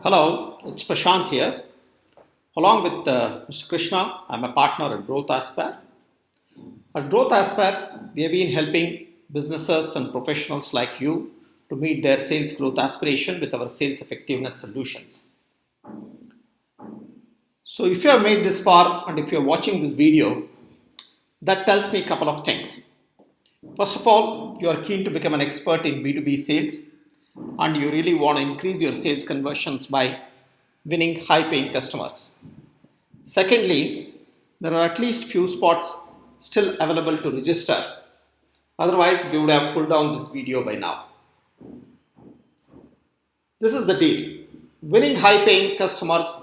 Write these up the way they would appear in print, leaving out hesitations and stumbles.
Hello, it's Prashant here. Along with Mr. Krishna, I'm a partner at Growth Aspire. At Growth Aspire, we have been helping businesses and professionals like you to meet their sales growth aspiration with our sales effectiveness solutions. So, if you have made this far and if you're watching this video, that tells me a couple of things. First of all, you are keen to become an expert in B2B sales and you really want to increase your sales conversions by winning high paying customers. Secondly, there are at least few spots still available to register. Otherwise, we would have pulled down this video by now. This is the deal. Winning high paying customers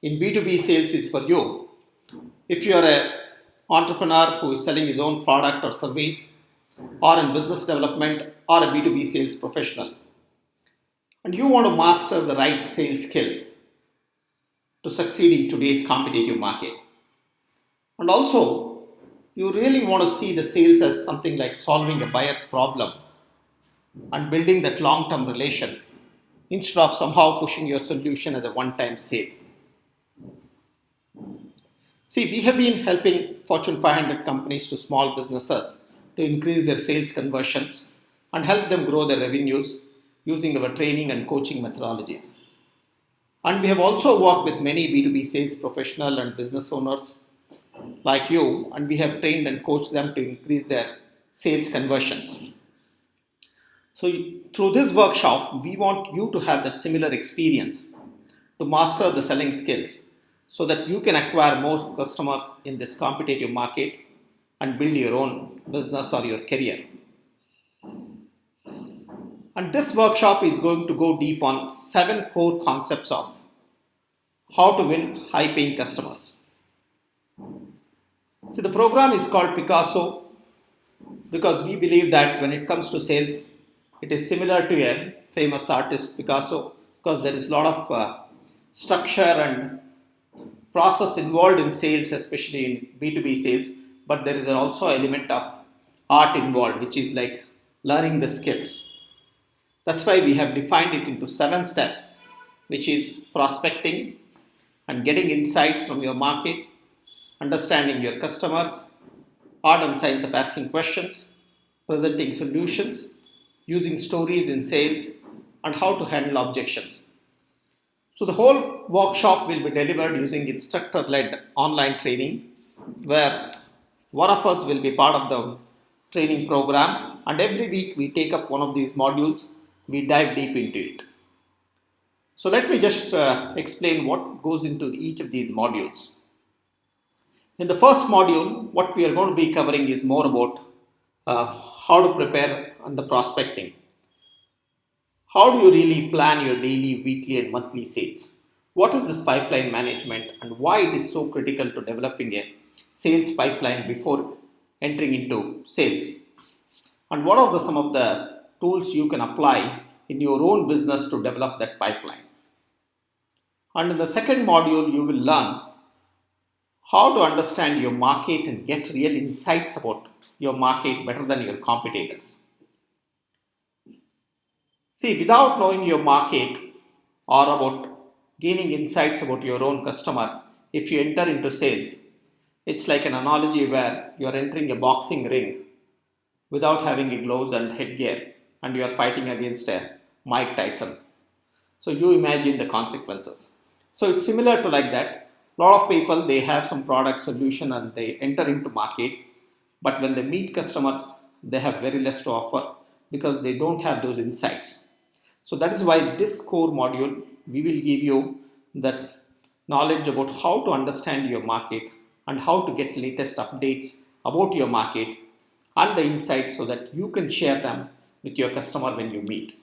in B2B sales is for you. If you are an entrepreneur who is selling his own product or service, or in business development, or a B2B sales professional, and you want to master the right sales skills to succeed in today's competitive market. And also, you really want to see the sales as something like solving a buyer's problem and building that long term relation instead of somehow pushing your solution as a one time sale. See, we have been helping Fortune 500 companies to small businesses to increase their sales conversions and help them grow their revenues using our training and coaching methodologies. And we have also worked with many B2B sales professional and business owners like you, and we have trained and coached them to increase their sales conversions. So, through this workshop, we want you to have that similar experience to master the selling skills so that you can acquire more customers in this competitive market and build your own business or your career. And this workshop is going to go deep on 7 core concepts of how to win high paying customers. So the program is called Picasso because we believe that when it comes to sales, it is similar to a famous artist Picasso because there is a lot of structure and process involved in sales, especially in B2B sales, but there is also an element of art involved, which is like learning the skills. That's why we have defined it into 7 steps, which is prospecting and getting insights from your market, understanding your customers, art and science of asking questions, presenting solutions, using stories in sales, and how to handle objections. So the whole workshop will be delivered using instructor-led online training, where one of us will be part of the training program, and every week we take up one of these modules, we dive deep into it. So let me just explain what goes into each of these modules. In the first module, what we are going to be covering is more about how to prepare on the prospecting. How do you really plan your daily, weekly, and monthly sales? What is this pipeline management and why it is so critical to developing a sales pipeline before entering into sales? And what are some of the tools you can apply in your own business to develop that pipeline? And in the second module, you will learn how to understand your market and get real insights about your market better than your competitors. See, without knowing your market or about gaining insights about your own customers, if you enter into sales, it's like an analogy where you are entering a boxing ring without having a gloves and headgear and you are fighting against a Mike Tyson. So you imagine the consequences. So it's similar to like that. A lot of people, they have some product solution and they enter into market, but when they meet customers, they have very less to offer because they don't have those insights. So that is why this core module, we will give you that knowledge about how to understand your market and how to get latest updates about your market and the insights so that you can share them with your customer when you meet.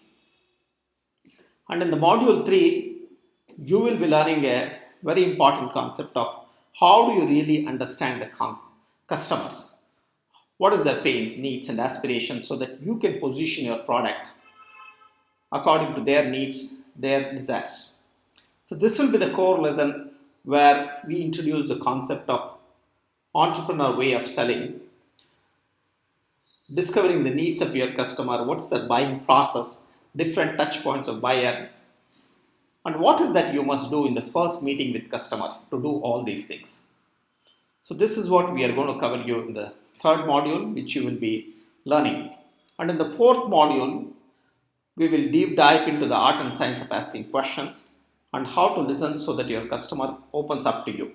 And in the module 3, you will be learning a very important concept of how do you really understand the customers. What is their pains, needs and aspirations so that you can position your product according to their needs, their desires. So this will be the core lesson where we introduce the concept of entrepreneur way of selling, discovering the needs of your customer, what's the buying process, different touch points of buyer, And what is that you must do in the first meeting with customer to do all these things? So this is what we are going to cover you in the third module, which you will be learning. And in the fourth module, we will deep dive into the art and science of asking questions and how to listen so that your customer opens up to you.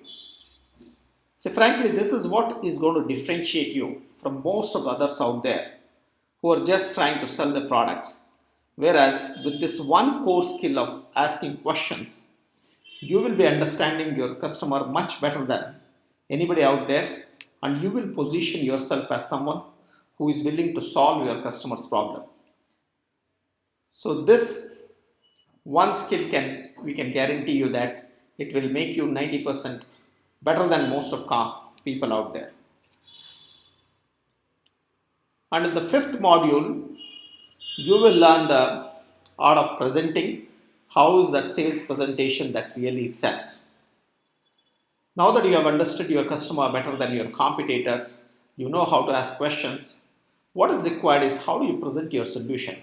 So frankly, this is what is going to differentiate you from most of the others out there who are just trying to sell the products. Whereas with this one core skill of asking questions, you will be understanding your customer much better than anybody out there, and you will position yourself as someone who is willing to solve your customer's problem. So this one skill we can guarantee you that it will make you 90% better than most of people out there. And in the fifth module, you will learn the art of presenting. How is that sales presentation that really sells? Now that you have understood your customer better than your competitors, you know how to ask questions. What is required is how do you present your solution?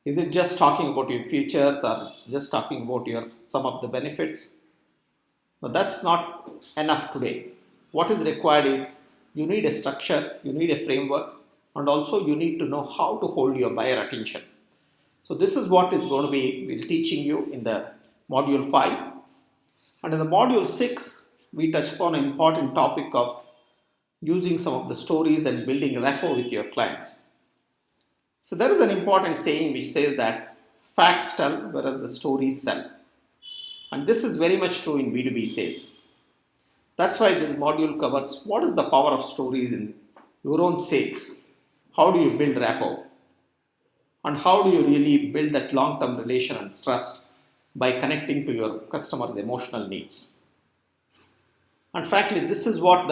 Is it just talking about your features, or it's just talking about some of the benefits? Now that's not enough today. What is required is you need a structure, you need a framework, and also you need to know how to hold your buyer attention. So this is what is going to be we'll teaching you in the module 5. And in the module 6, we touch upon an important topic of using some of the stories and building rapport with your clients. So there is an important saying which says that facts tell whereas the stories sell. And this is very much true in B2B sales. That's why this module covers what is the power of stories in your own sales. How do you build rapport? And how do you really build that long-term relation and trust by connecting to your customers' emotional needs? And frankly, this is what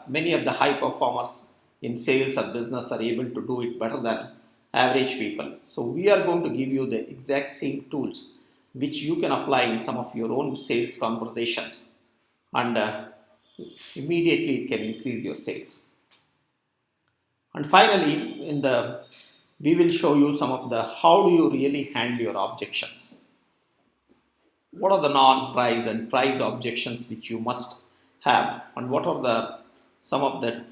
many of the high performers in sales or business are able to do it better than average people. So we are going to give you the exact same tools which you can apply in some of your own sales conversations, and immediately it can increase your sales. And finally, we will show you some of the how do you really handle your objections. What are the non-price and price objections which you must have, and what are some of the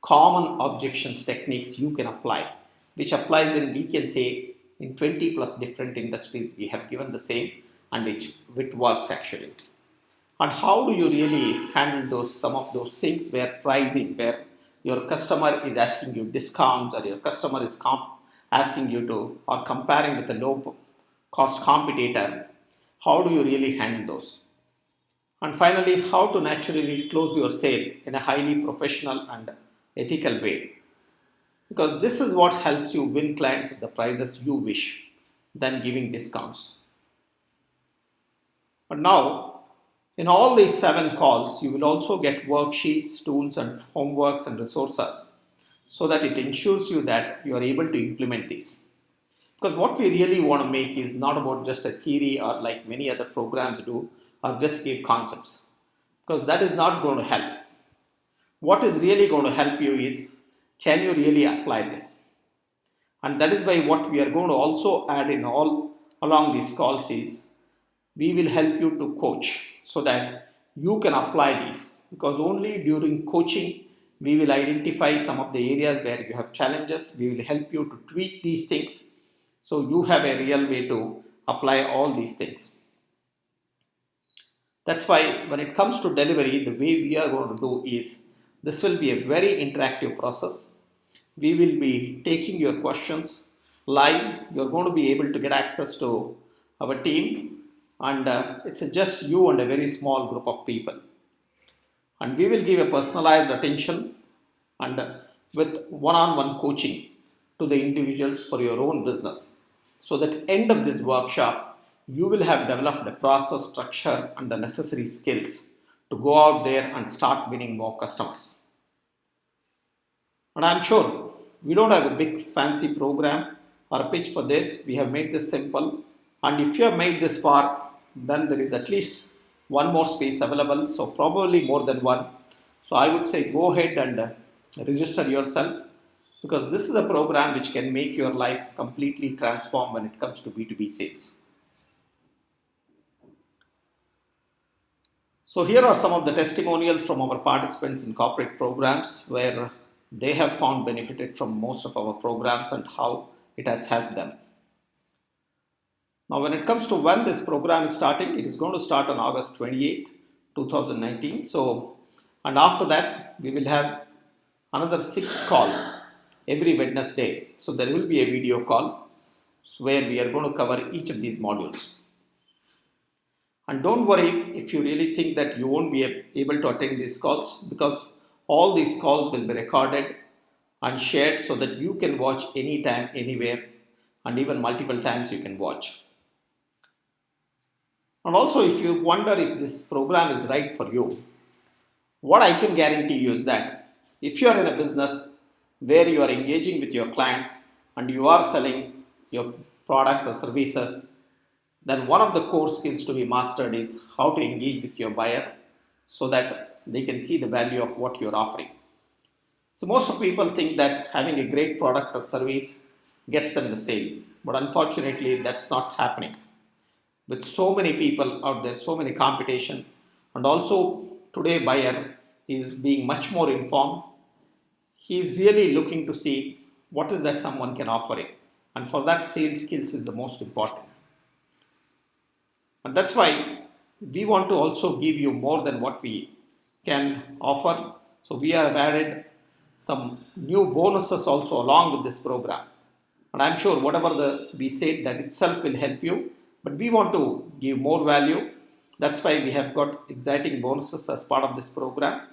common objections techniques you can apply, which applies in, we can say, in 20 plus different industries. We have given the same, and it works actually. And how do you really handle some of those things where pricing, where your customer is asking you discounts, or your customer is asking you to, or comparing with a low cost competitor? How do you really handle those? And finally, how to naturally close your sale in a highly professional and ethical way. Because this is what helps you win clients at the prices you wish, than giving discounts. But now, in all these 7 calls, you will also get worksheets, tools, and homeworks and resources, so that it ensures you that you are able to implement these. Because what we really want to make is not about just a theory, or like many other programs do, or just give concepts. Because that is not going to help. What is really going to help you is, can you really apply this? And that is why what we are going to also add in all along these calls is, we will help you to coach so that you can apply these. Because only during coaching, we will identify some of the areas where you have challenges. We will help you to tweak these things, so you have a real way to apply all these things. That's why when it comes to delivery, the way we are going to do is, this will be a very interactive process. We will be taking your questions live. You're going to be able to get access to our team, and it's just you and a very small group of people. And we will give a personalized attention and with one-on-one coaching to the individuals for your own business. So that end of this workshop, you will have developed a process, structure, and the necessary skills to go out there and start winning more customers. And I'm sure we don't have a big fancy program or a pitch for this. We have made this simple. And if you have made this far, then there is at least one more space available. So probably more than one. So I would say go ahead and register yourself, because this is a program which can make your life completely transform when it comes to B2B sales. So here are some of the testimonials from our participants in corporate programs where they have found benefited from most of our programs and how it has helped them. Now when it comes to when this program is starting, it is going to start on August 28th, 2019. So, and after that we will have another 6 calls every Wednesday. So there will be a video call where we are going to cover each of these modules. And don't worry if you really think that you won't be able to attend these calls, because all these calls will be recorded and shared so that you can watch anytime, anywhere, and even multiple times you can watch. And also, if you wonder if this program is right for you, what I can guarantee you is that if you are in a business where you are engaging with your clients and you are selling your products or services, then one of the core skills to be mastered is how to engage with your buyer so that they can see the value of what you're offering. So most of people think that having a great product or service gets them the sale, but unfortunately that's not happening. With so many people out there, so many competition, and also today buyer is being much more informed. He is really looking to see what is that someone can offer him, and for that sales skills is the most important. And that's why we want to also give you more than what we can offer. So we have added some new bonuses also along with this program. And I'm sure whatever we said, that itself will help you. But we want to give more value. That's why we have got exciting bonuses as part of this program.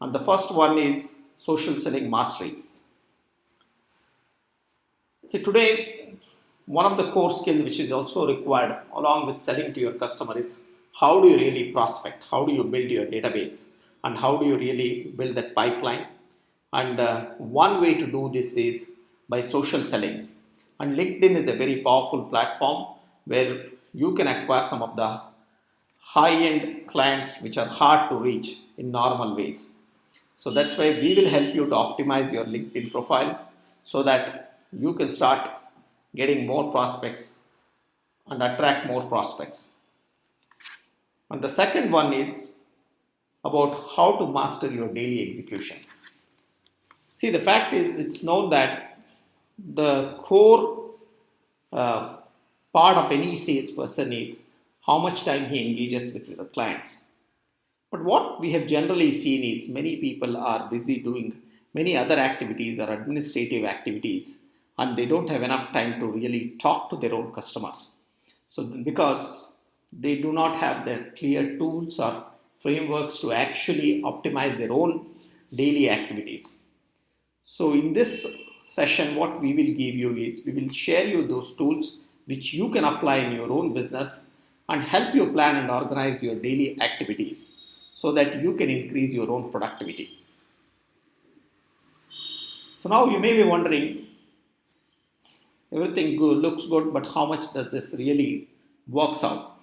And the first one is social selling mastery. See, today, one of the core skills which is also required along with selling to your customer is how do you really prospect, how do you build your database, and how do you really build that pipeline. And one way to do this is by social selling. And LinkedIn is a very powerful platform where you can acquire some of the high-end clients which are hard to reach in normal ways. So that's why we will help you to optimize your LinkedIn profile so that you can start getting more prospects and attract more prospects. And the second one is about how to master your daily execution. See, the fact is, it's known that the core part of any salesperson is how much time he engages with the clients. But what we have generally seen is many people are busy doing many other activities or administrative activities, and they don't have enough time to really talk to their own customers. So because they do not have the clear tools or frameworks to actually optimize their own daily activities. So in this session, what we will give you is we will share you those tools which you can apply in your own business and help you plan and organize your daily activities so that you can increase your own productivity. So now you may be wondering, everything good, looks good, but how much does this really works out?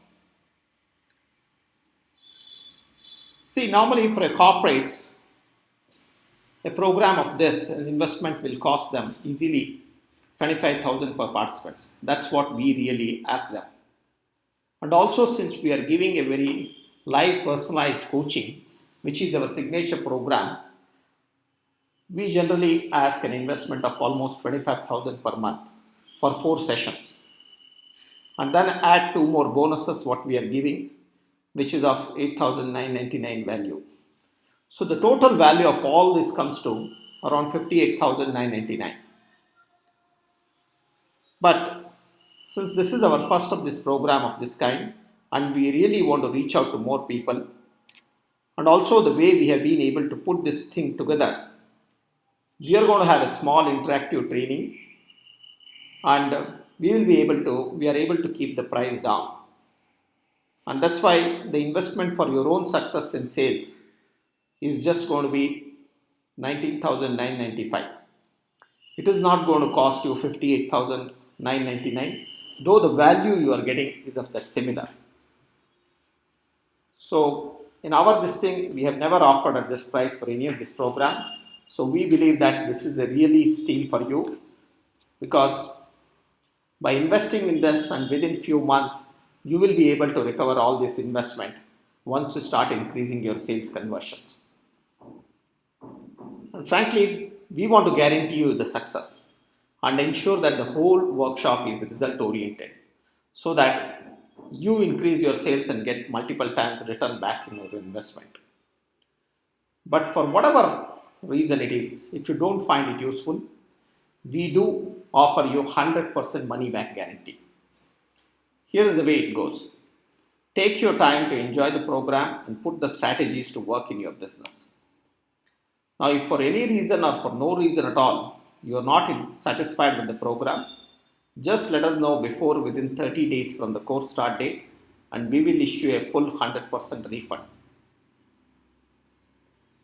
See, normally for a corporates, a program of this, an investment will cost them easily 25,000 per participants. That's what we really ask them. And also, since we are giving a very live personalized coaching, which is our signature program, we generally ask an investment of almost 25,000 per month for 4 sessions. And then add 2 more bonuses what we are giving, which is of 8,999 value. So the total value of all this comes to around 58,999. But since this is our first of this program of this kind, and we really want to reach out to more people, and also the way we have been able to put this thing together, we are going to have a small interactive training, and we are able to keep the price down. And that's why the investment for your own success in sales is just going to be 19,995. It is not going to cost you 58,999, though the value you are getting is of that similar. So in this thing, we have never offered at this price for any of this program. So we believe that this is a really steal for you, because by investing in this and within few months, you will be able to recover all this investment once you start increasing your sales conversions. And frankly, we want to guarantee you the success and ensure that the whole workshop is result oriented so that you increase your sales and get multiple times return back in your investment. But for whatever reason it is, if you don't find it useful, we do offer you 100% money back guarantee. Here is the way it goes. Take your time to enjoy the program and put the strategies to work in your business. Now, if for any reason or for no reason at all, you are not satisfied with the program, just let us know before within 30 days from the course start date and we will issue a full 100% refund.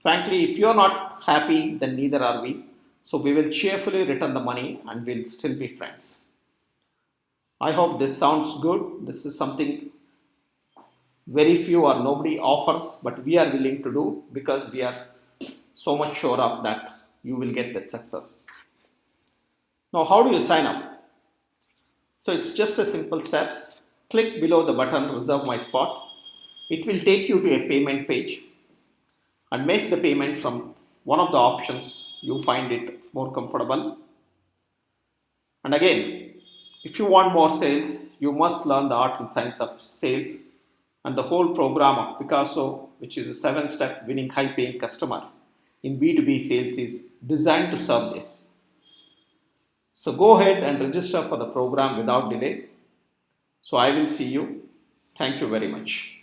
Frankly, if you are not happy, then neither are we. So we will cheerfully return the money and we'll still be friends. I hope this sounds good. This is something very few or nobody offers, but we are willing to do because we are so much sure of that you will get that success. Now, how do you sign up? So it's just a simple steps. Click below the button reserve my spot. It will take you to a payment page and make the payment from one of the options you find it more comfortable. And again, if you want more sales, you must learn the art and science of sales and the whole program of Picasso, which is a 7-step winning high paying customer in B2B sales, is designed to serve this. So go ahead and register for the program without delay. So I will see you. Thank you very much.